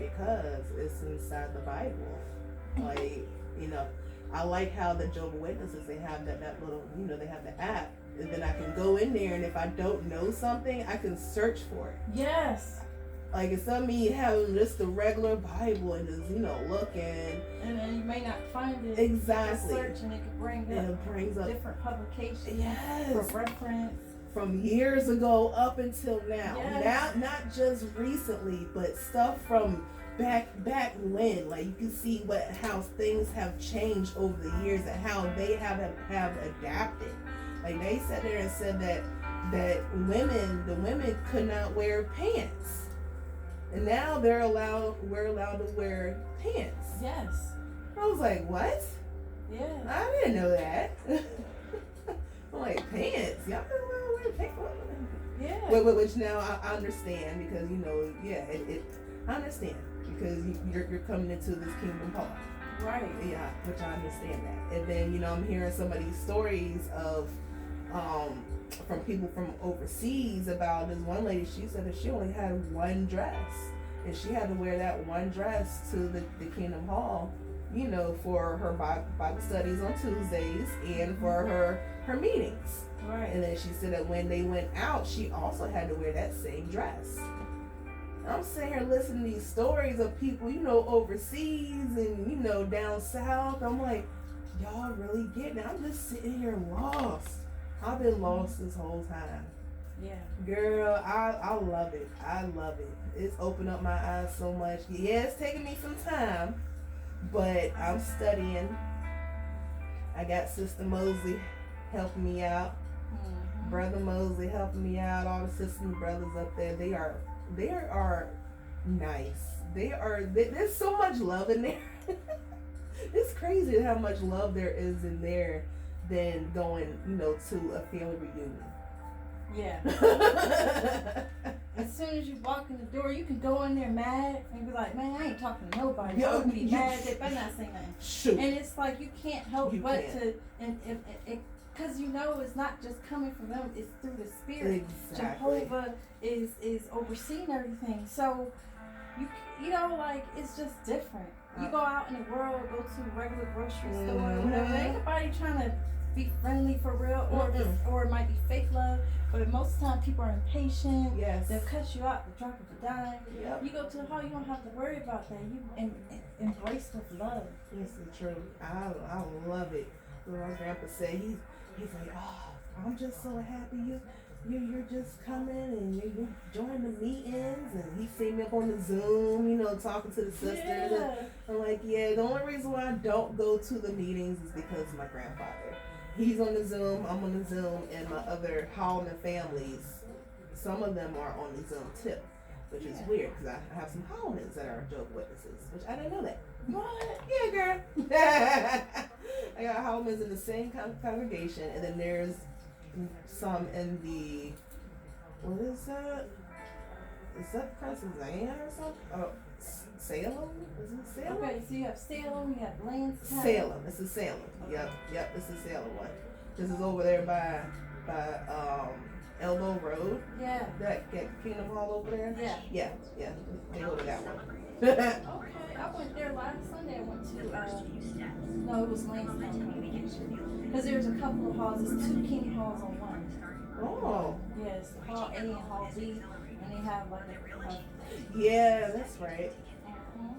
it because it's inside the Bible. Like, you know, I like how the Jehovah's Witnesses, they have that little, they have the app, and then I can go in there, and if I don't know something, I can search for it. Yes. Like, instead of me having just the regular Bible and just, looking. And then you may not find it. Exactly. Search and it can bring up, and it brings up different publications. Yes. For reference. From years ago up until now. Yes. Now, not just recently, but stuff from back when. Like, you can see how things have changed over the years and how they have adapted. Like, they sat there and said that the women could not wear pants. And now we're allowed to wear pants. Yes. I was like, what? Yeah. I didn't know that. I'm like, pants? Y'all don't allowed to wear pants? Yeah. Which now I understand because, I understand because you're coming into this kingdom hall. Right. Yeah, which I understand that. And then, I'm hearing some of these stories of, from people from overseas about this one lady. She said that she only had one dress, and she had to wear that one dress to the Kingdom Hall, for her Bible studies on Tuesdays and for her meetings. Right. And then she said that when they went out, she also had to wear that same dress. I'm sitting here listening to these stories of people, overseas and, down south. I'm like, y'all really get it. I'm just sitting here lost. I've been lost this whole time. Yeah. Girl, I love it. I love it. It's opened up my eyes so much. Yeah, it's taking me some time, but I'm studying. I got Sister Mosley helping me out. Mm-hmm. Brother Mosley helping me out. All the sisters and brothers up there, they are nice. There's so much love in there. It's crazy how much love there is in there than going, to a family reunion. Yeah. As soon as you walk in the door, you can go in there mad and be like, man, I ain't talking to nobody. Yo, I would be mad if I not say nothing. Shoot. And it's like you can't help You but can't. to, and because it's not just coming from them, it's through the Spirit. Exactly. Jehovah is overseeing everything. So, it's just different. You go out in the world, go to a regular grocery store, whatever. Ain't nobody trying to be friendly for real, or it might be fake love. But most of the time, people are impatient. Yes. They'll cut you out the drop of a dime. Yep. You go to the hall, you don't have to worry about that. You embrace with love. This is true. I love it. What my grandpa said, he's like, oh, I'm just so happy you're just coming and you join the meetings, and he seen me up on the Zoom, talking to the sisters. Yeah. And I'm like, yeah, the only reason why I don't go to the meetings is because of my grandfather. He's on the Zoom, I'm on the Zoom, and my other Hallman families, some of them are on the Zoom too, which is weird because I have some Hallmans that are Jehovah's Witnesses, which I didn't know that. What? Yeah, girl. I got Hallmans in the same congregation, and then there's some in the, what is that? Is that Pennsylvania or something? Oh, Salem? Is it Salem? Okay, so you have Salem, you have Lansing. Salem. This is Salem. Yep. This is Salem one. This is over there by Elbow Road. Yeah. That Kingdom Hall over there. Yeah. Yeah. They go to that one. Okay, I went there last Sunday. I went to, no, it was Lansing. Because there's a couple of halls. There's two King halls on one. Oh. Yes, Hall A and Hall B. And they have like yeah, that's right.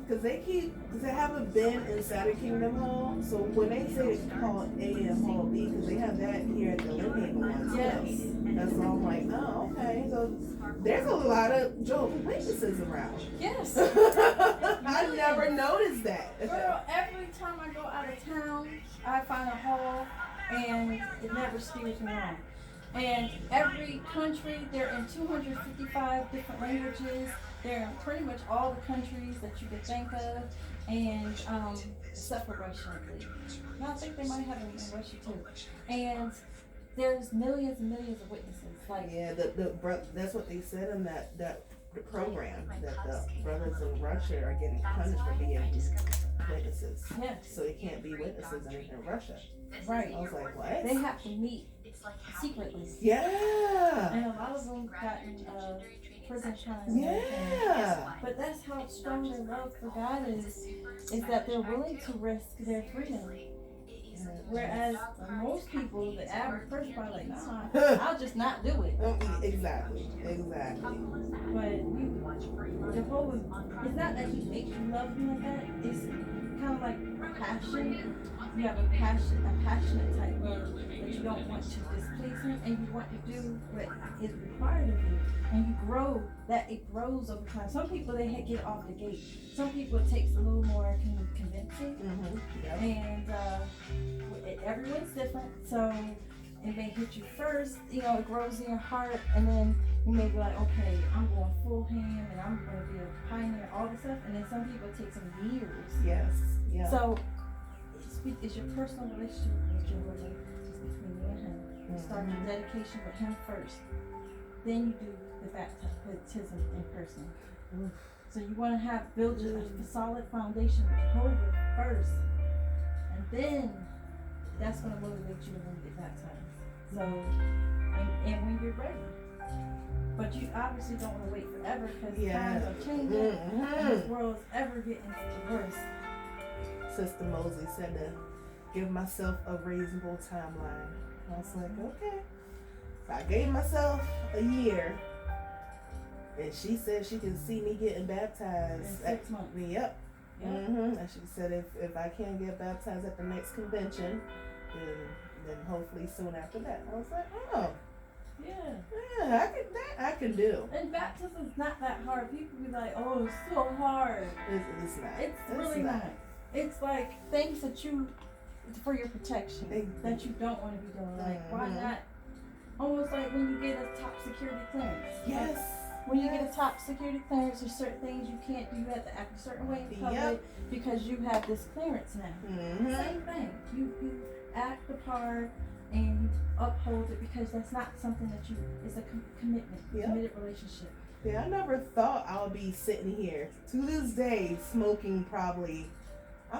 Because they haven't been inside of Kingdom Hall, so when they say it's called A and Hall B, because they have that here at the Lynn one. Yes. That's why I'm like, oh, okay. So there's a lot of Jehovah's Witnesses around. Yes. I never noticed that. Girl, every time I go out of town, I find a hall, and it never steers me wrong. And every country, they're in 255 different languages. They're in pretty much all the countries that you could think of, and except for Russia, I believe. No, I think they might have them in Russia too. And there's millions and millions of witnesses. Like, yeah, that's what they said in that the program, that the brothers in Russia are getting punished for being witnesses. yes, So they can't be witnesses in Russia. right. I was like, what? They have to meet secretly. Yeah. And a lot of them got in prison time. Yeah. But that's how how strong their love for God is that they're willing to risk their freedom. Whereas most people, the average person, probably like, nah, I'll just not do it. Exactly. But Jehovah, it's not that he makes you love him like that. It's kind of like a passion. You have a passionate type love that you don't want to displease him, and you want to do what is required of you. And you grow, that it grows over time. Some people, they get off the gate. Some people, it takes a little more convincing. Yep. And everyone's different, so it may hit you first, it grows in your heart, and then you may be like, okay, I'm going full ham, and I'm going to be a pioneer, all this stuff, and then some people it takes them years. Yes. Yeah. So it's your personal relationship with Jehovah. It's between you and him. You start your dedication with him first. Then you do the baptism in person. So you want to build a solid foundation with Jehovah first, and then that's going to motivate you when you get baptized. So, and when you're ready. But you obviously don't want to wait forever, because times are changing, and this world is ever getting worse. Sister Mosley said to give myself a reasonable timeline. I was like, okay. So I gave myself a year, and she said she can see me getting baptized. In 6 months. Yep. And she said if I can't get baptized at the next convention, then hopefully soon after that. I was like, oh. Yeah, I can do. And baptism's not that hard. People be like, oh, it's so hard. It's not. It's really not. It's like things that for your protection, that you don't want to be doing. Like, why not? Almost like when you get a top security clearance. Yes. When you get a top security clearance, there's certain things you can't do. You have to act a certain way in public because you have this clearance now. Same thing. You act the part and you uphold it, because that's not something that it's a commitment, committed relationship. Yeah, I never thought I would be sitting here to this day smoking probably, I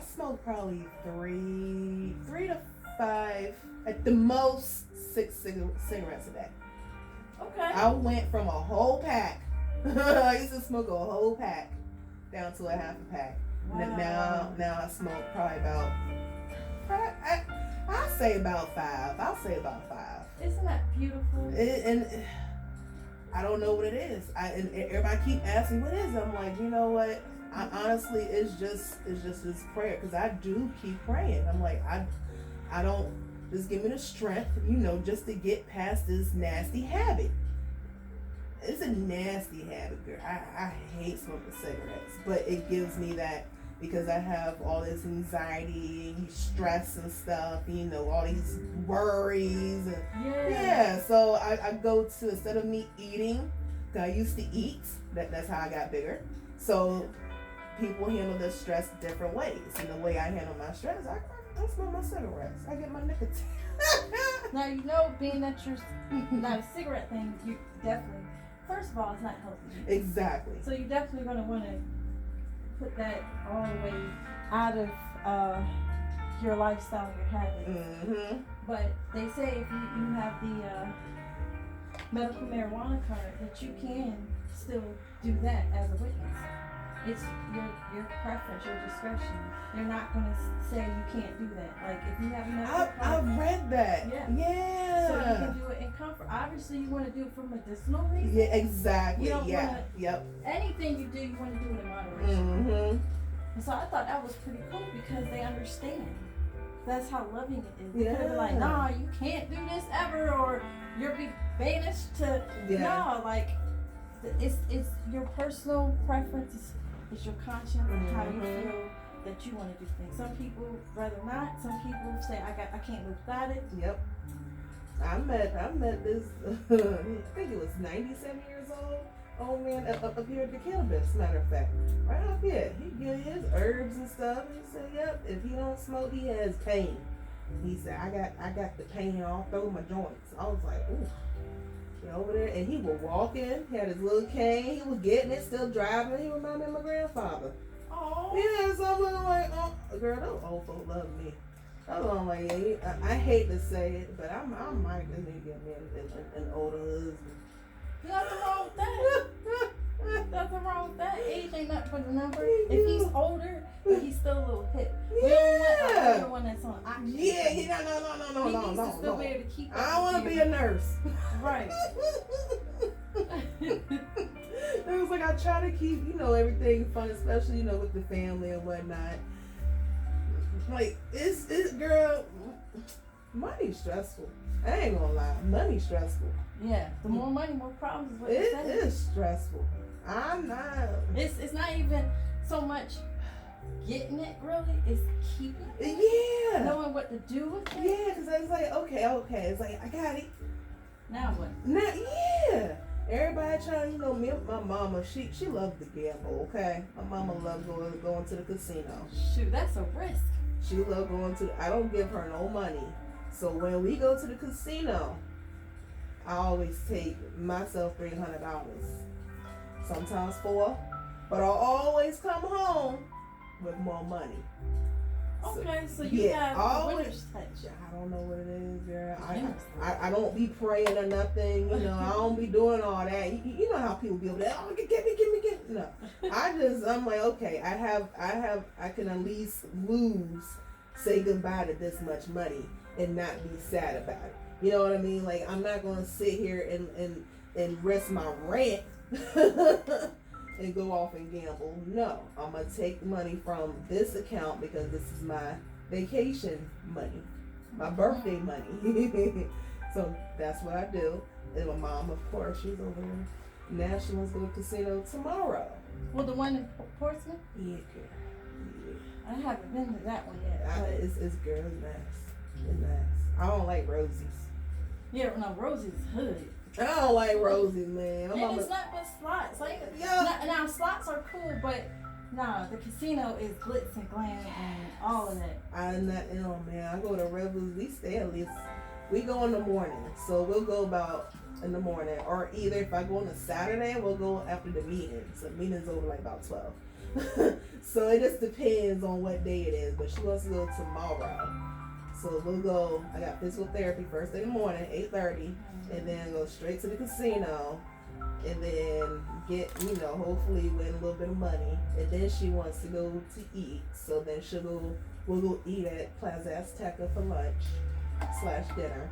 smoke probably three to five, at the most 6 cigarettes a day. Okay. I went from a whole pack. I used to smoke a whole pack down to a half a pack. Wow. Now I smoke probably about, I'll say about 5. Isn't that beautiful? And I don't know what it is. And everybody keep asking what is it. I'm like, you know what? I honestly, it's just this prayer, because I do keep praying. I'm like, I don't. Just give me the strength, just to get past this nasty habit. It's a nasty habit, girl. I hate smoking cigarettes, but it gives me that, because I have all this anxiety and stress and stuff, all these worries. And, so I go to, instead of me eating, because I used to eat, that's how I got bigger. So people handle their stress different ways. And the way I handle my stress, I smoke my cigarettes. I get my nicotine. Now, being that you're not a cigarette thing, you definitely, first of all, it's not healthy. Exactly. So you're definitely going to want to put that all the way out of your lifestyle, your habits. But they say if you have the medical marijuana card, that you can still do that as a witness. It's your preference, your discretion. They're not going to say you can't do that. Like, if you have enough. I've read that. Yeah. So you can do it in comfort. Obviously, you want to do it for medicinal reasons. Yeah, exactly. You don't Yep. Anything you do, you want to do it in moderation. And so I thought that was pretty cool, because they understand. That's how loving it is. Because they're like, nah, you can't do this ever, or you'll be banished to. No, like, it's your personal preference. It's your conscience and how you feel that you want to do things. Some people rather not. Some people say I can't live without it. Yep. I met this. I think it was 97 years old man up here at the cannabis. Matter of fact, right up here, he get his herbs and stuff. He said, "Yep, if he don't smoke, he has pain." He said, "I got the pain all through my joints." I was like, "Ooh." Over there, and he was walking, had his little cane, he was getting it, still driving. He reminded me of my grandfather. Oh. Yeah, so I'm like, oh, girl, those old folk love me. I'm like, yeah, I hate to say it, but I might just need to get me an older husband. Nothing wrong with that. Nothing wrong with that. ain't nothing but a number. You If he's do. older, but he's still a little hip. We don't want an older one that's on oxygen. Yeah, he needs to still be able to keep up I don't want to with be you. a nurse. Right. It was like I try to keep, everything fun, especially, with the family and whatnot. Like, it's girl, money's stressful. I ain't gonna lie, money's stressful. Yeah, the more money, more problems is what It they say. is stressful. I'm not. It's not even so much getting it really, it's keeping it. Yeah. Knowing what to do with it. Yeah, because it's like, okay. It's like, I got it. Now what? Now, yeah. Everybody trying, me and my mama, she loves to gamble, okay? My mama loves going to the casino. Shoot, that's a risk. She loves going to I don't give her no money. So when we go to the casino, I always take myself $300. Sometimes $400, but I always come home with more money. Okay, so you have the winner's touch. I don't know what it is, girl. Winner's I don't be praying or nothing. I don't be doing all that. You know how people be over there. Oh, get me. No, I'm like, okay. I can at least say goodbye to this much money and not be sad about it. You know what I mean? Like, I'm not gonna sit here and rest my rent and go off and gamble. No, I'm gonna take money from this account because this is my vacation money, my birthday money. So that's what I do. And my mom, of course, she's over there. Now she wants to go to the casino tomorrow. Well, the one in Portsmouth? Yeah, girl. I haven't been to that one yet. Yeah. But It's girl, it's nice. It's nice. I don't like Rosie's. yeah, no, Rosie's hood. I don't like Rosie, man. And it's not but slots. Like, Yeah. now slots are cool, but nah, the casino is glitz and glam and all of that. I'm not, man. I go to Rebels. We stay at least. We go in the morning, so we'll go about in the morning, or either if I go on a Saturday, we'll go after the meeting. So the meeting's over like about 12. So it just depends on what day it is. But she wants to go tomorrow, so we'll go. I got physical therapy first thing in the morning, 8:30, and then go straight to the casino, and then get, hopefully win a little bit of money. And then she wants to go to eat, so then we'll go eat at Plaza Azteca for lunch / dinner,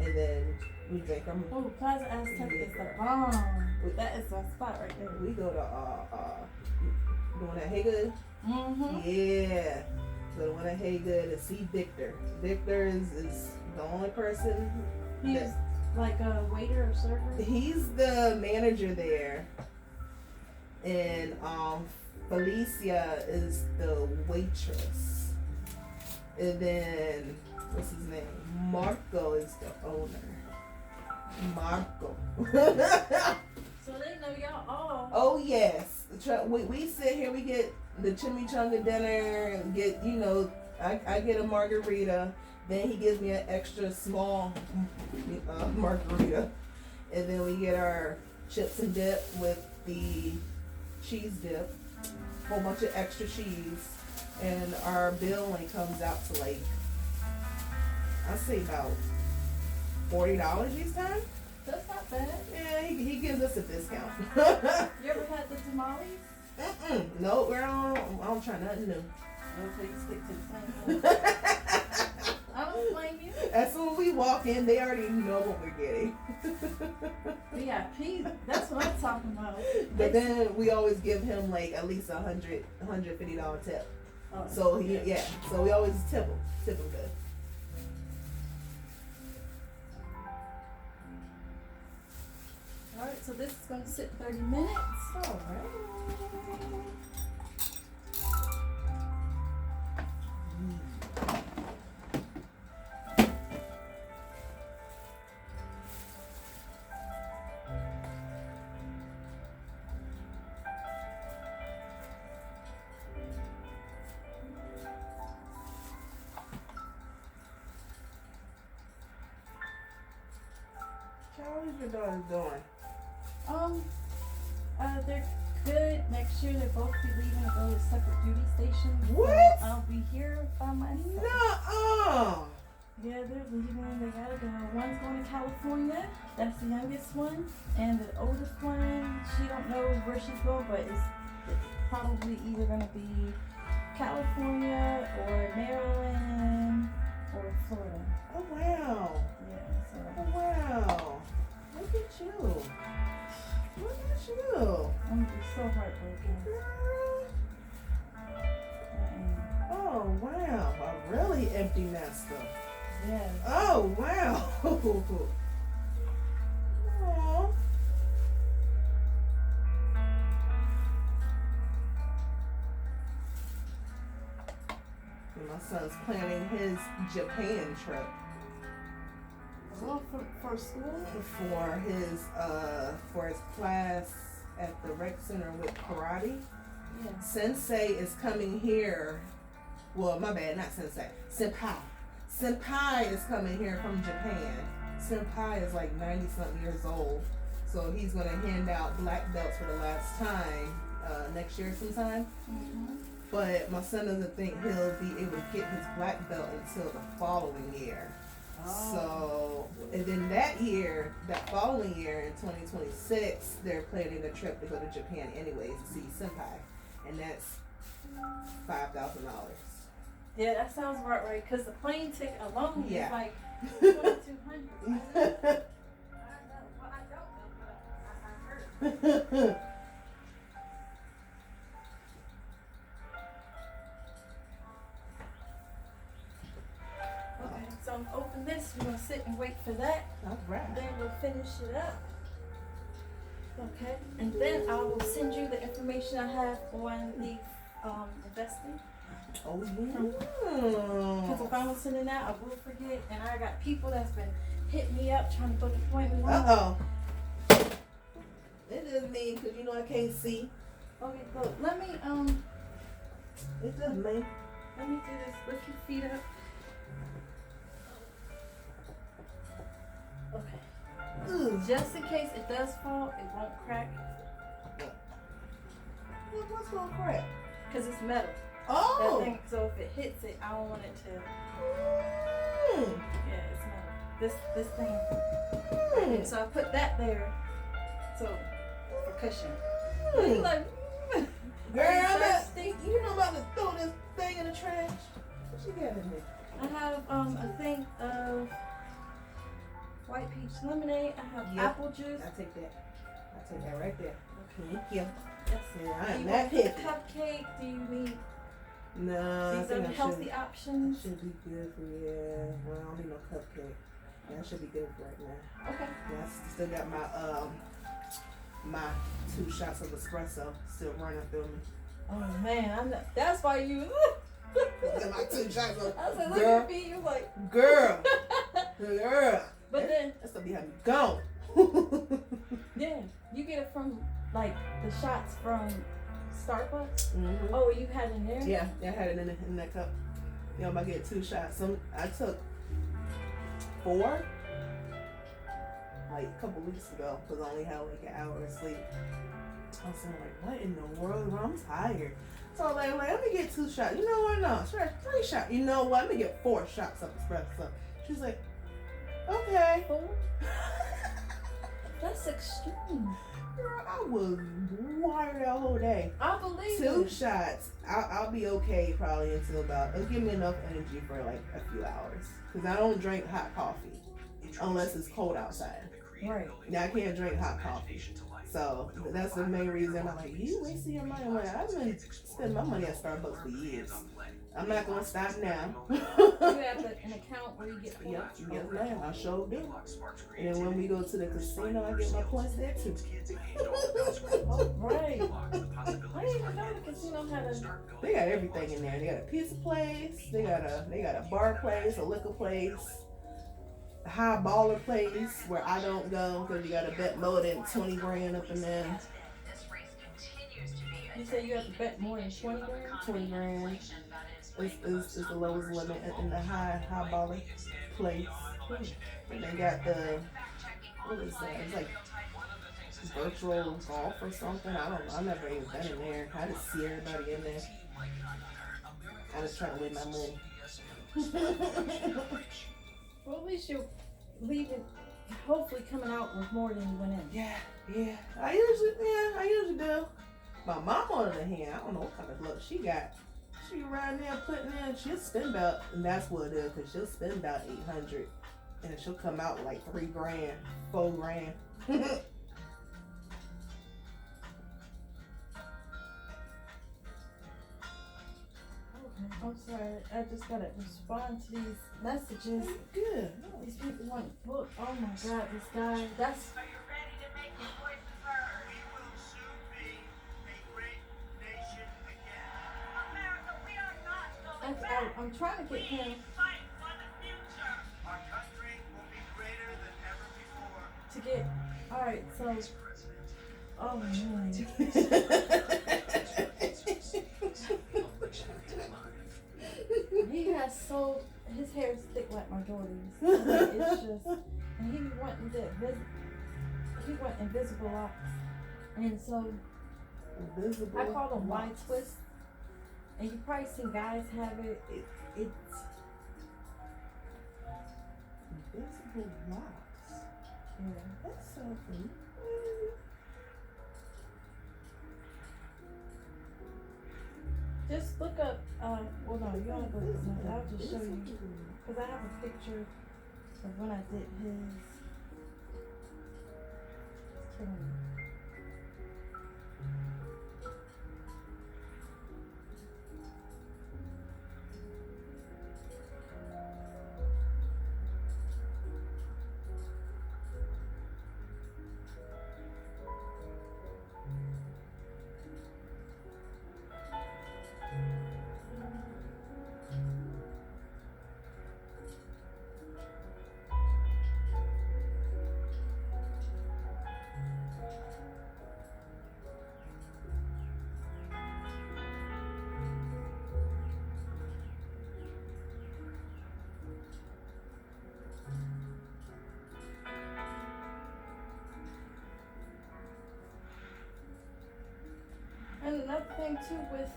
and then we drink our. Oh, Plaza Azteca is the bomb. That is my spot right there. We go to the one at Haygood. Mm-hmm. Yeah, go to one at Haygood and see Victor. Victor is the only person. He's like a waiter or server. He's the manager there, and Felicia is the waitress, and then what's his name? Marco is the owner. Marco. So they know y'all all. Oh yes, we sit here. We get the chimichanga dinner. And get I get a margarita. Then he gives me an extra small margarita, and then we get our chips and dip with the cheese dip, whole bunch of extra cheese, and our bill only comes out to like, I say about $40 each time. That's not bad. Yeah, he gives us a discount. You ever had the tamales? No, girl, I don't try nothing new. Okay, you stick to the same thing. I don't blame you. As soon as we walk in, they already know what we're getting. VIP, that's what I'm talking about. But then we always give him like at least $150 tip. Oh, So so we always tip him good. Alright, so this is going to sit 30 minutes. Alright. How is your daughter doing? They're good. Next year they'll both be leaving to go to separate duty stations. What? So I'll be here by myself. Nuh-uh. Yeah, they're leaving. They gotta go. One's going to California. That's the youngest one, and the oldest one, she don't know where she's going, but it's probably either gonna be California or Maryland or Florida. Oh wow. Yeah. So. Oh wow. Look at you. Look at you. I'm just so heartbroken. Girl. I am. Oh wow. A really empty nester. Yeah. Oh wow. Aw. And my son's planning his Japan trip Well, for school? for his class at the rec center with karate. Yeah. Sensei is coming here. Well, my bad, not sensei. Senpai. Senpai is coming here from Japan. Senpai is like 90-something years old. So he's going to hand out black belts for the last time next year sometime. Mm-hmm. But my son doesn't think he'll be able to get his black belt until the following year. Oh. So, and then that following year in 2026, they're planning a trip to go to Japan anyways to see Senpai. And that's $5,000. Yeah, that sounds about right. Cause the plane ticket alone Yeah. is like $2,200. I know. Well, I don't know, but I heard. Okay, so I'm open this. We're gonna sit and wait for that. All right. Then we'll finish it up. Okay, and then I will send you the information I have on the investing. Oh Because if yeah. I don't send it out, I will forget. And I got people that's been hitting me up trying to book appointments. Uh oh. It is me because you know I can't see. Okay, look, let me It's just me. let me do this. Lift your feet up. Okay. Ugh. Just in case it does fall, it won't crack What's gonna crack? because it's metal. That Oh. thing, so if it hits it, I don't want it to. Mm. Yeah, it's metal. This thing. Mm. So I put that there. So for cushion. Mm. You like, Girl, are you I'm thirsty? you know about to throw this thing in the trash. What you got in there? I have a thing of white peach lemonade. I have Yep. apple juice. I take that right there. Thank you. Yes. Yeah, I Do am you that want the picky. cupcake? Do you need No, I these think are I healthy should, options? should be good for you. Well, I don't need no cupcake. That should be good for right now. Okay. Yeah, I still got my 2 shots of espresso still running through me. Oh man, I'm not, that's why you. Look at my 2 shots of I was like, look girl, at me. You like. girl. But then, That's gonna be having gone. yeah, you get it from like the shots from Starbucks. Mm-hmm. Oh, you had it in there. Yeah, I had it in that cup. You know, I'm about to get 2 shots. I took 4 like a couple weeks ago because I only had like an hour of sleep. I was saying like, what in the world? I'm tired. So I was like, let me get 2 shots. You know what? No, sure, 3 shots. You know what? Let me get 4 shots of espresso. She's like, okay. 4? That's extreme. Girl, I was wired that whole day. I believe 2 it. shots. I'll be okay probably until about. It'll give me enough energy for like a few hours. Cause I don't drink hot coffee unless it's cold outside. Right. Yeah, I can't drink hot coffee. So that's the main reason I'm like, you wasting your money. Like, I've been spending my money at Starbucks for years. I'm not gonna stop now. You have an account where you get points. Yep, yes ma'am, I sure do. And then when we go to the casino, I get my points there too. Oh, right. I didn't even know the casino had a. They got everything in there. They got a pizza place, they got a bar place, a liquor place, a high baller place where I don't go because you gotta bet more than 20 grand up in there. You say you have to bet more than 20 grand? 20 grand is the lowest limit in the high baller place. And they got the, what is that? It's like virtual golf or something. I don't know. I've never even been in there. I just see everybody in there. I just try to win my money. Well, at least you'll leave it, hopefully coming out with more than you went in. Yeah. I usually do. My mom, on the other hand, I don't know what kind of luck she got. She right there putting in, she'll spend about, and that's what it is, because she'll spend about 800 and she'll come out with like 3 grand, 4 grand. I'm sorry, I just gotta respond to these messages. Good. These people want to book. Oh my god, this guy. That's. Are you ready to make your voices heard? We will soon be a great nation again. America, we are not going back. I'm trying to get him We fight for the future. Our country will be greater than ever before. to get. Alright, so. Oh man. He has so. His hair is thick like my daughter's. I mean, it's just. And he went invisible locks. And so. Invisible. I call them wide locks. twists. And you probably seen guys have it. It's. Invisible locks. Yeah. That's so familiar. Just look up, well no, you don't have to look up, I'll just show you, because I have a picture of when I did his. It's killing me. And another thing too with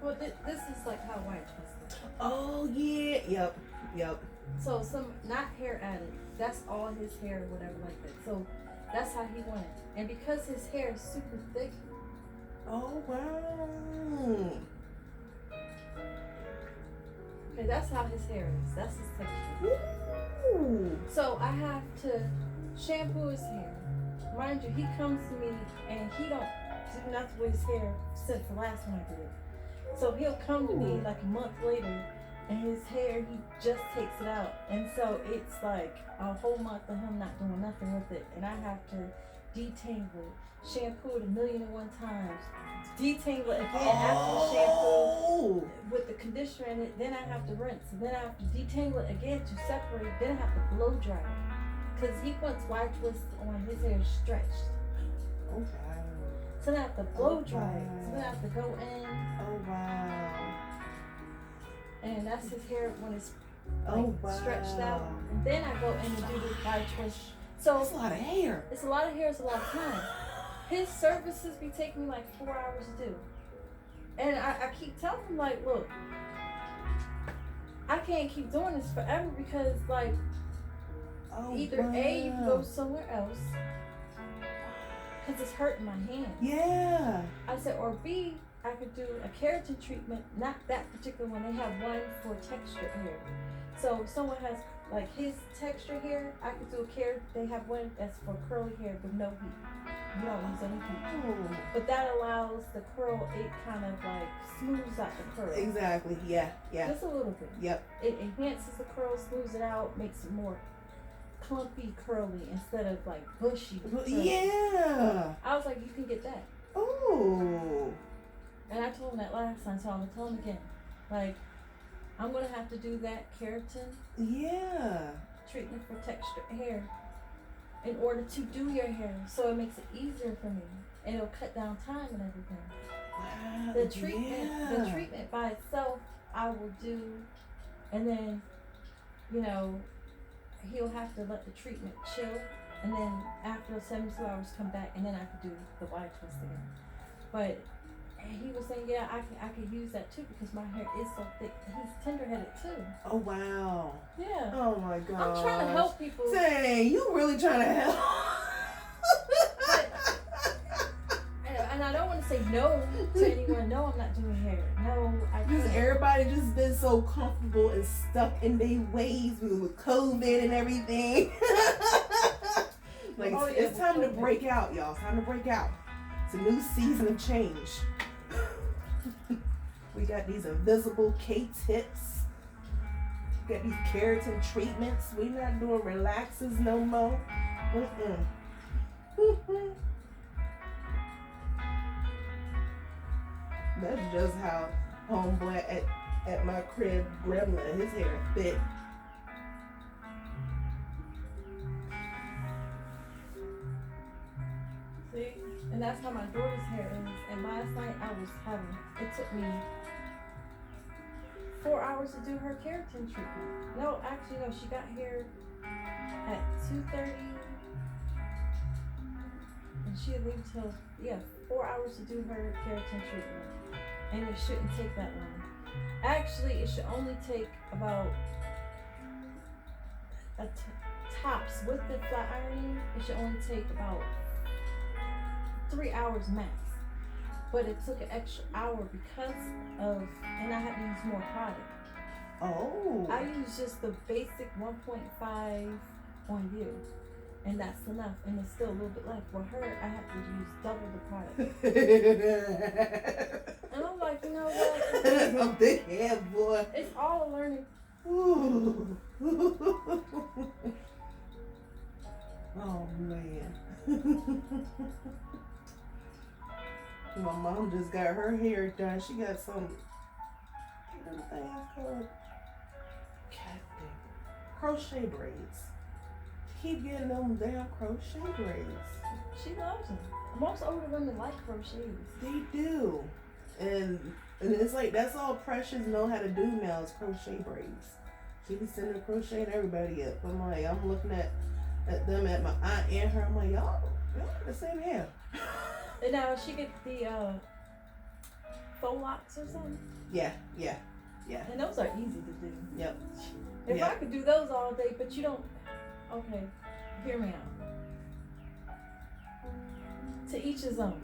well this is like how white twisted. Oh yeah, yep. So some not hair added. That's all his hair or whatever like that. So that's how he went. And because his hair is super thick. Oh wow. Okay, that's how his hair is. That's his texture. Ooh. So I have to shampoo his hair. Mind you, he comes to me and he don't do nothing with his hair since the last one I did. So he'll come to me like a month later and his hair, he just takes it out. And so it's like a whole month of him not doing nothing with it. And I have to detangle it, shampoo it 1,000,001 times, detangle it again after the shampoo with the conditioner in it. Then I have to rinse. And then I have to detangle it again to separate. Then I have to blow dry it. Because he wants wide twists on his hair stretched. Oh wow. So then I have to blow dry it. So then I have to go in. Oh wow. And that's his hair when it's Oh wow. stretched out. And then I go in and do the wide twist. So That's a lot of hair. it's a lot of hair, it's a lot of time. His services be taking me like 4 hours to do. And I keep telling him like, look, I can't keep doing this forever because like Oh, either wow. A, you can go somewhere else because it's hurting my hand. Yeah. I said, or B, I could do a keratin treatment, not that particular one. They have one for texture hair. So if someone has like his texture hair, I could do a keratin. They have one that's for curly hair with no heat. You don't use any heat. Oh. But that allows the curl, it kind of like smooths out the curl. Exactly. Yeah. Just a little bit. Yep. It enhances the curl, smooths it out, makes it more clumpy, curly instead of like bushy. curly. Yeah. I was like, you can get that. Oh. And I told him that last time, so I'm gonna tell him again. Like, I'm gonna have to do that keratin Yeah. treatment for textured hair in order to do your hair, so it makes it easier for me, and it'll cut down time and everything. Wow. The treatment, Yeah. the treatment by itself, I will do, and then, you know, he'll have to let the treatment chill, and then after 72 hours come back, and then I can do the wide twist again. But And he was saying, yeah, I could use that too because my hair is so thick. He's tender-headed too. Oh wow. Yeah. Oh my god. I'm trying to help people. Dang, you really trying to help. And I don't want to say no to anyone. No, I'm not doing hair. No, I Because can't. everybody just been so comfortable and stuck in their ways with COVID and everything. Like Oh, it's, yeah, it's time to with COVID. break out, y'all. It's time to break out. It's a new season of change. We got these invisible K-tips. We got these keratin treatments. We not doing relaxes no more. That's just how homeboy at my crib gremlin, his hair thick. See? And that's how my daughter's hair is. And last night it took me 4 hours to do her keratin treatment. No, actually, no, she got here at 2:30. And she had leave till, 4 hours to do her keratin treatment. And it shouldn't take that long. Actually, it should only take about tops with the flat ironing. It should only take about 3 hours max. But it took an extra hour because of, and I had to use more product. Oh. I used just the basic 1.5 on you. And that's enough. And there's still a little bit left. For her, I have to use double the product. And I'm like, you know what? A big head, boy. It's all a learning. Ooh. Oh man. My mom just got her hair done. She got some things called crochet braids. Keep getting them damn crochet braids. She loves them. Most older women like crochets. They do. And it's like that's all Precious know how to do now is crochet braids. She be sending crocheting everybody up. I'm like, I'm looking at them at my aunt and her. I'm like, y'all the same hair. And now she get the faux locks or something. Yeah. And those are easy to do. Yep. If Yeah. I could do those all day, but you don't. Okay, hear me out. To each his own.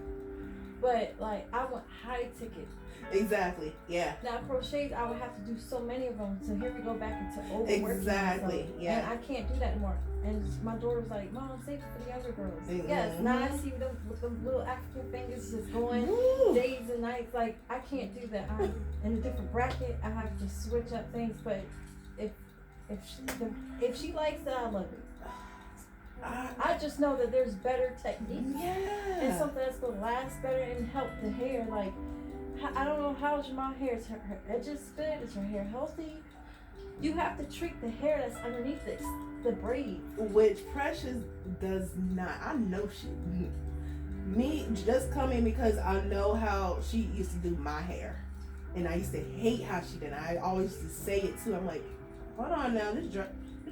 But like, I want high ticket. Exactly. Yeah. Now crochets, I would have to do so many of them. So here we go back into overworking Exactly, myself. yeah. And I can't do that anymore. And my daughter was like, "Mom, save it for the younger girls." Mhm. Yes. Now I see them with the little African fingers just going Woo. days and nights. Like I can't do that. I'm in a different bracket. I have to switch up things. But if she likes it, I love it. I just know that there's better techniques and Yeah. something that's gonna last better and help the hair. Like I don't know how's your mom hair. Is her edges good? Is her hair healthy? You have to treat the hair that's underneath the braid. Which Precious does not. I know she. Me just coming because I know how she used to do my hair, and I used to hate how she did it. I always used to say it too. I'm like, hold on now, this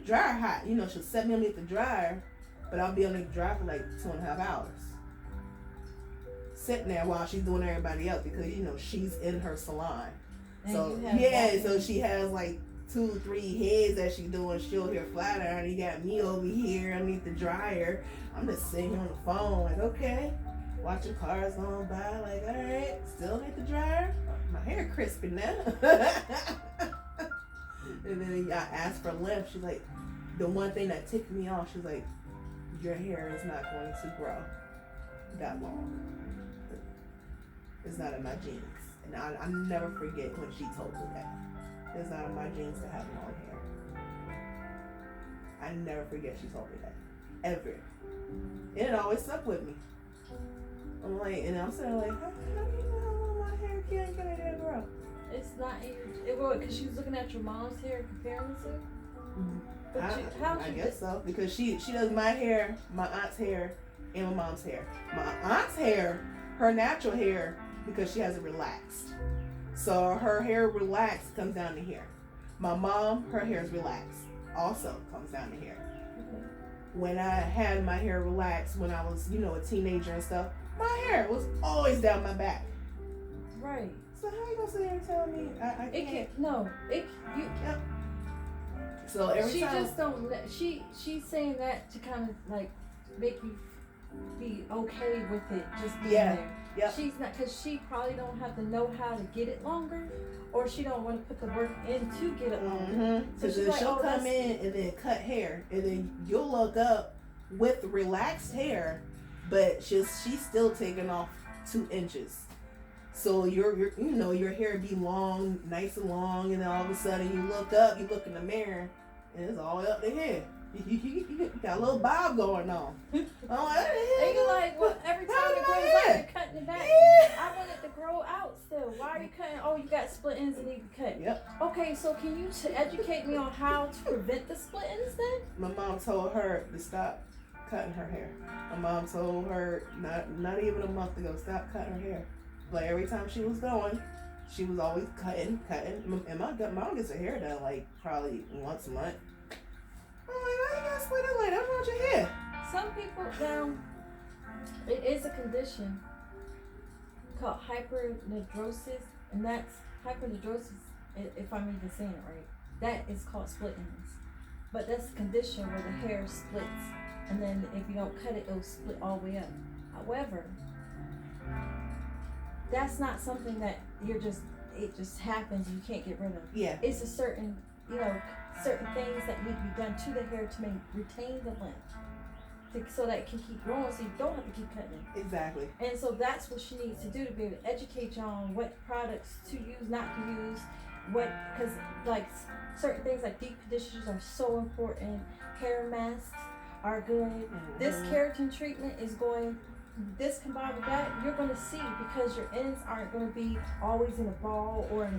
dryer hot. You know, she'll set me underneath the dryer, but I'll be on the dryer for like 2.5 hours. Sitting there while she's doing everybody else because you know she's in her salon. And So you have yeah, that. so she has like 2-3 heads that she's doing. She'll hear flat iron. You got me over here underneath the dryer. I'm just sitting here on the phone like, okay, watching cars going by. Like, all right, still underneath the dryer. My hair crispy now. And then I asked for length. She's like, the one thing that ticked me off. She's like, your hair is not going to grow that long. It's not in my genes. And I never forget when she told me that. It's not in my genes to have long hair. I never forget she told me that. Ever. And it always stuck with me. I'm like, and I'm saying like, how do you know how long my hair can grow? It's not it will because she was looking at your mom's hair and comparing it to. But I guess so. Because she does my hair, my aunt's hair, and my mom's hair. My aunt's hair, her natural hair, because she has it relaxed. So her hair relaxed comes down to here. My mom, her hair is relaxed. Also comes down to here. When I had my hair relaxed when I was, a teenager and stuff, my hair was always down my back. Right. So how you gonna sit here and tell me I It can't? can't. No. It. You. So every She time. just don't. She's saying that to kind of like make you be okay with it just being Yeah. there. Yep. She's not, because she probably don't have the know-how to get it longer, or she don't want to put the work in to get it longer. Mm-hmm. So Because she's then like, she'll oh, come that's- in and then cut hair, and then you'll look up with relaxed hair, but she's still taking off 2 inches. So your your hair be long, nice and long, and then all of a sudden you look up, you look in the mirror, and it's all up to here. You got a little bob going on. Oh, what the hell? And you're like, well, every time How it did grows I out, get? you're cutting it back. Yeah. I want it to grow out still. Why are you cutting? Oh, you got split ends that need to be cut. Yep. Okay, so can you educate me on how to prevent the split ends then? My mom told her to stop cutting her hair. My mom told her not even a month ago, stop cutting her hair. But every time she was going, she was always cutting. And my mom gets her hair done like probably once a month. I'm like, why you gotta split it like that? What's wrong with your hair? Some people now, it is a condition called hypernadrosis, and that's hypernadrosis. If I'm even saying it right, that is called split ends. But that's a condition where the hair splits, and then if you don't cut it, it'll split all the way up. However, that's not something that it just happens and you can't get rid of. Yeah. It's a certain things that need to be done to the hair to retain the length, so that it can keep growing, so you don't have to keep cutting it. Exactly. And so that's what she needs to do to be able to educate you on what products to use, not to use, because like certain things like deep conditioners are so important. Hair masks are good. This keratin treatment is this combined with that, you're going to see, because your ends aren't going to be always in a ball or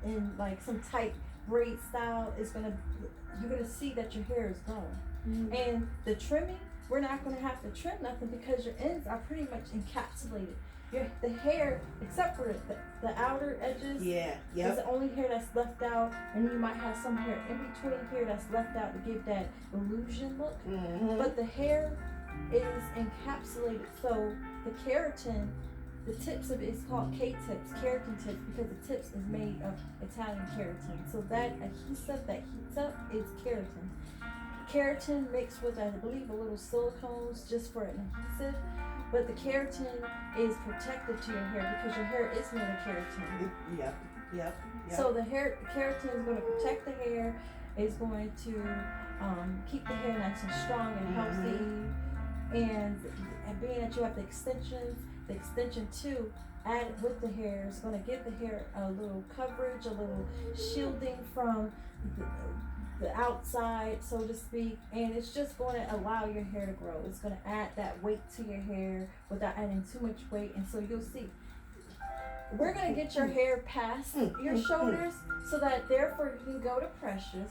in like some tight braid style. You're going to see that your hair is growing. Mm-hmm. And the trimming, we're not going to have to trim nothing because your ends are pretty much encapsulated. The hair, except for the outer edges, Yeah. is Yep. the only hair that's left out, and you might have some hair in between here that's left out to give that illusion look. Mm-hmm. But the hair is encapsulated, so the keratin, the tips of it is called K-tips, keratin tips, because the tips is made of Italian keratin. So that adhesive that heats up is keratin. Keratin mixed with, I believe, a little silicones just for an adhesive. But the keratin is protective to your hair because your hair is made of keratin. Yep. So the keratin is going to protect the hair, is going to keep the hair nice and strong and healthy. And being that you have the extension too, added with the hair is going to give the hair a little coverage, a little shielding from the outside, so to speak, and it's just going to allow your hair to grow. It's going to add that weight to your hair without adding too much weight, and so you'll see. We're going to get your hair past your shoulders so that therefore you can go to Precious